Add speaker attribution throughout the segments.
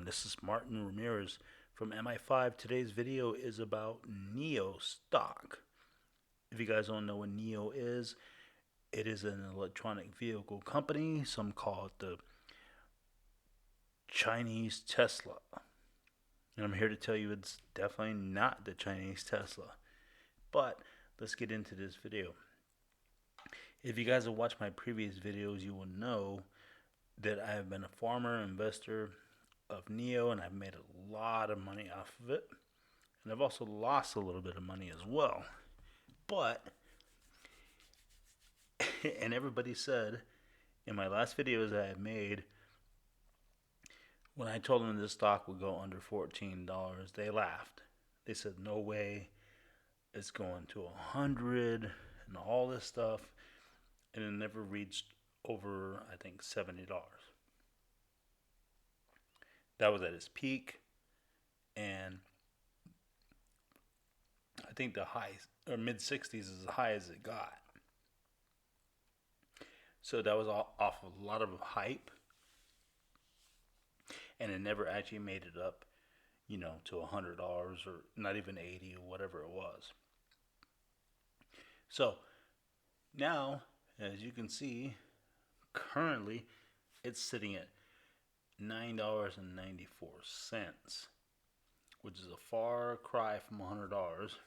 Speaker 1: everyone, this is Martin Ramirez from MI5. Today's video is about NIO stock. If you guys don't know what NIO is, it is an electronic vehicle company. Some call it the Chinese Tesla. And I'm here to tell you it's definitely not the Chinese Tesla. But let's get into this video. If you guys have watched my previous videos, you will know that I have been a farmer investor of NIO, and I've made a lot of money off of it, and I've also lost a little bit of money as well. But and everybody said in my last videos I had made, when I told them this stock would go under $14, they laughed. They said no way, it's going to 100 and all this stuff, and it never reached over, I think, $70. That was at its peak, and I think the high or mid 60s is as high as it got. So that was off a lot of hype, and it never actually made it up, to $100 or not even 80 or whatever it was. So now, as you can see, currently it's sitting at $9.94, which is a far cry from $100.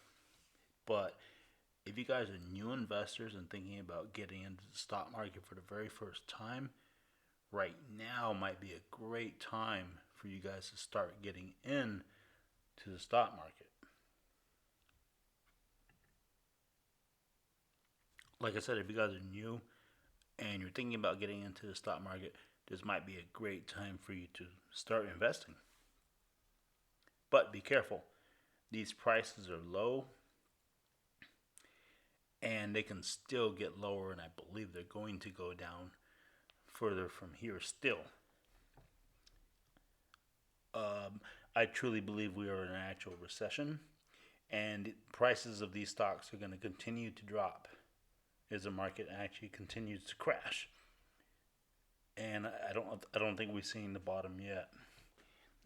Speaker 1: But if you guys are new investors and thinking about getting into the stock market for the very first time, right now might be a great time for you guys to start getting in to the stock market. Like I said, if you guys are new and you're thinking about getting into the stock market, this might be a great time for you to start investing. But be careful. These prices are low, and they can still get lower, and I believe they're going to go down further from here still. I truly believe we are in an actual recession, and prices of these stocks are going to continue to drop as the market actually continues to crash. And I don't think we've seen the bottom yet.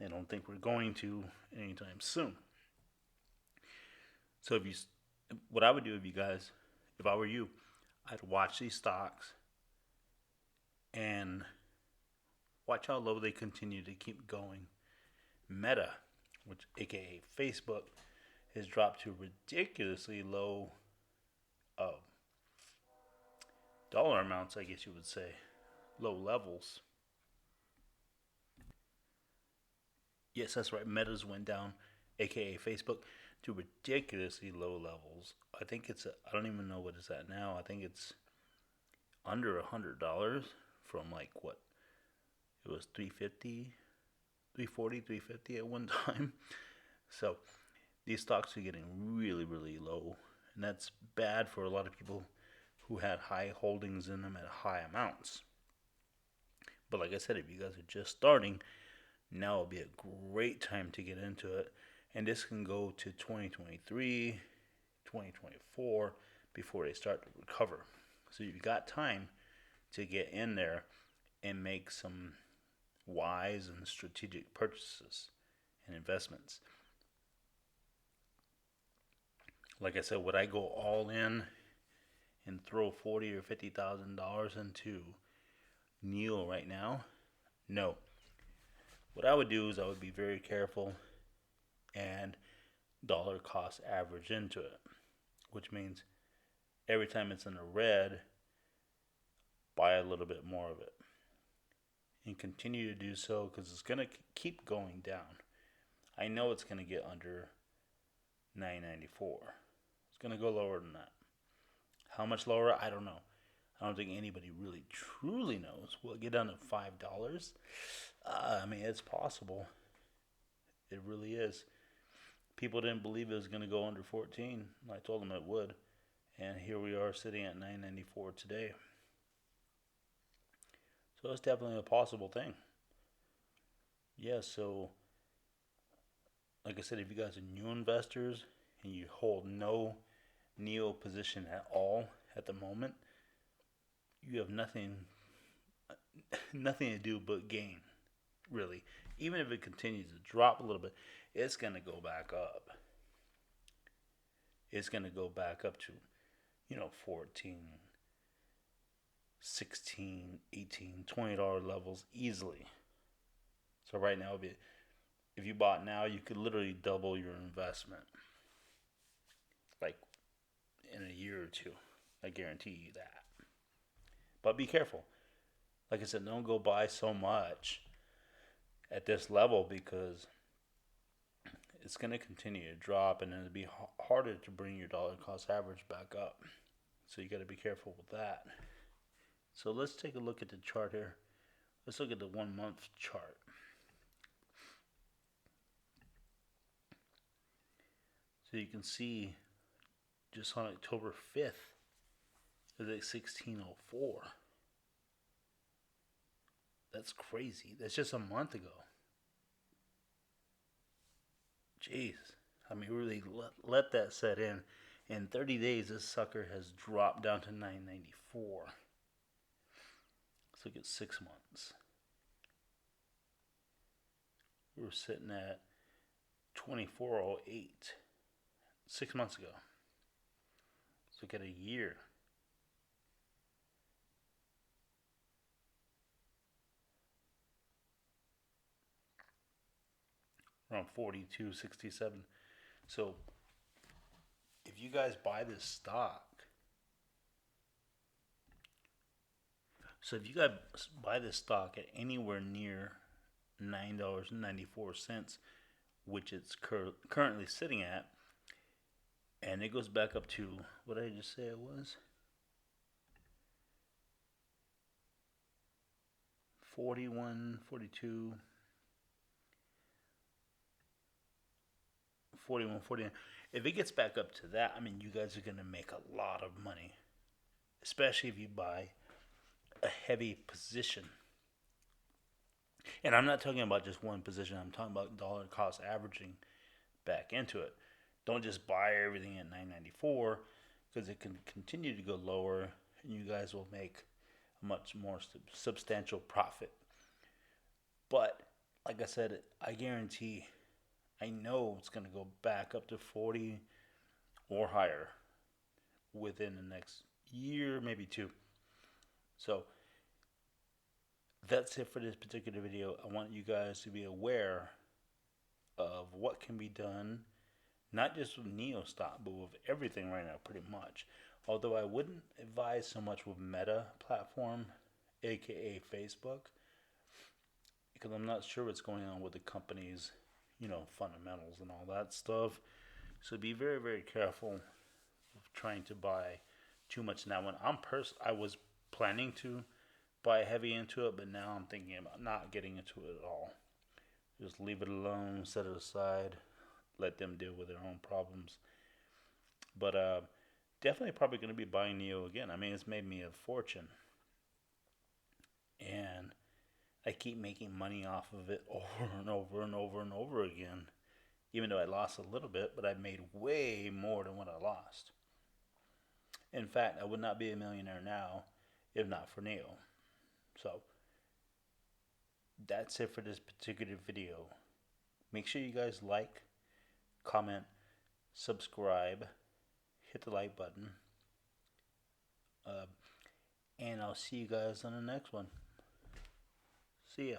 Speaker 1: I don't think we're going to anytime soon. So what I would do if I were you, I'd watch these stocks and watch how low they continue to keep going. Meta, which aka Facebook, has dropped to ridiculously low dollar amounts, I guess you would say, low levels. Yes, that's right. Meta's went down, aka Facebook, to ridiculously low levels. I think I don't even know what it's at now. I think it's under $100 from like what? It was $350, $340, $350 at one time. So these stocks are getting really, really low, and that's bad for a lot of people who had high holdings in them at high amounts. But like I said, if you guys are just starting, now will be a great time to get into it. And this can go to 2023, 2024 before they start to recover. So you've got time to get in there and make some wise and strategic purchases and investments. Like I said, would I go all in and throw $40,000 or $50,000 into NIO right now? No. What I would do is I would be very careful and dollar cost average into it, which means every time it's in the red, buy a little bit more of it and continue to do so, because it's going to keep going down. I know it's going to get under $9.94. It's going to go lower than that. How much lower? I don't know. I don't think anybody really truly knows. Will it get down to $5? I mean, it's possible. It really is. People didn't believe it was going to go under 14. I told them it would. And here we are sitting at $9.94 today. So it's definitely a possible thing. Yeah, so like I said, if you guys are new investors and you hold no NIO position at all at the moment, you have nothing to do but gain. really. Even if it continues to drop a little bit, it's going to go back up. It's going to go back up to, 14, 16, 18, $20 levels easily. So right now, if you bought now, you could literally double your investment, like in a year or two. I guarantee you that. But be careful. Like I said, don't go buy so much at this level because it's going to continue to drop and it'll be harder to bring your dollar cost average back up. So you got to be careful with that. So let's take a look at the chart here. Let's look at the 1 month chart. So you can see just on October 5th, it was at 1604. That's crazy. That's just a month ago. Jeez. I mean, really let that set in. In 30 days, this sucker has dropped down to 994. Let's look at 6 months. We were sitting at 2408 6 months ago. Let's look at a year. Around 42.67. So if you guys buy this stock, at anywhere near $9.94, which it's currently sitting at, and it goes back up to, what did I just say it was? 41, 42, 41, 49. If it gets back up to that, I mean, you guys are going to make a lot of money, especially if you buy a heavy position. And I'm not talking about just one position. I'm talking about dollar cost averaging back into it. Don't just buy everything at 994 because it can continue to go lower and you guys will make a much more substantial profit. But like I said, I guarantee, I know it's going to go back up to 40 or higher within the next year, maybe two. So that's it for this particular video. I want you guys to be aware of what can be done, not just with NIO stock, but with everything right now, pretty much. Although I wouldn't advise so much with Meta platform, aka Facebook, because I'm not sure what's going on with the company's, fundamentals and all that stuff. So be very, very careful of trying to buy too much now. When I was planning to buy heavy into it, but now I'm thinking about not getting into it at all. Just leave it alone, set it aside, let them deal with their own problems. But definitely probably going to be buying NIO again. I mean, it's made me a fortune. And I keep making money off of it over and over and over and over again. Even though I lost a little bit, but I made way more than what I lost. In fact, I would not be a millionaire now if not for NIO. So that's it for this particular video. Make sure you guys like, comment, subscribe, hit the like button, and I'll see you guys on the next one. See ya.